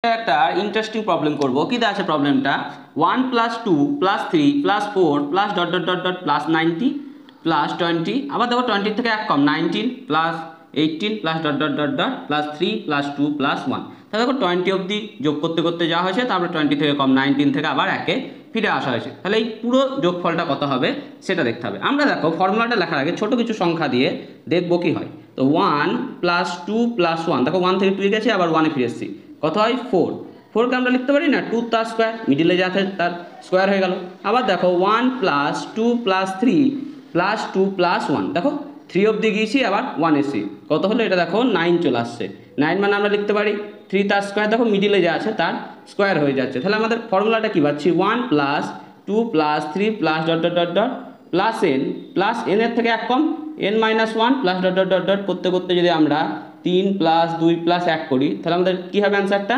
একটা interesting problem করব। কি দেওয়া আছে প্রবলেমটা? 1 + 2 + 3 + 4 + dot dot dot dot plus 90 + 20, আবার দেখো 20 থেকে এক কম 19 + 18 + dot dot dot dot plus 3 + 2 + 1। তাহলে দেখো 20 অবধি যোগ করতে করতে যাওয়া হয়েছে, তারপরে 20 থেকে কম 19 থেকে আবার একে ফিরে আসা হয়েছে। তাহলে এই পুরো যোগফলটা কত হবে সেটা দেখতে হবে। আমরা দেখো ফর্মুলাটা লেখার আগে ছোট কিছু সংখ্যা দিয়ে দেখবো কি হয়। তো 1 + 2 + 1, দেখো 1 থেকে 2 গেছে, আবার 1-এ ফিরে এসেছি, কত হয় 4। 4কে আমরা লিখতে পারি না 2 তার স্কোয়ার, মিডিলে যা আছে তার স্কোয়ার হয়ে গেল। আবার দেখো 1 + 2 + 3 + 2 + 1, দেখো 3 অবধি গিয়েছি, আবার 1 এসেছি, কত হলো এটা দেখো 9 চলে আসছে। 9 মানে আমরা লিখতে পারি 3 তার স্কোয়ার, দেখো মিডিলে যা আছে তার স্কোয়ার হয়ে যাচ্ছে। তাহলে আমাদের ফর্মুলাটা কী পাচ্ছি? 1 + 2 + 3 + dot dot dot dot plus n, plus n এর থেকে এক কম n - 1 plus dot dot dot dot করতে করতে যদি আমরা 3 + 2 + 1 করি, তাহলে আমাদের কী হবে অ্যান্সারটা?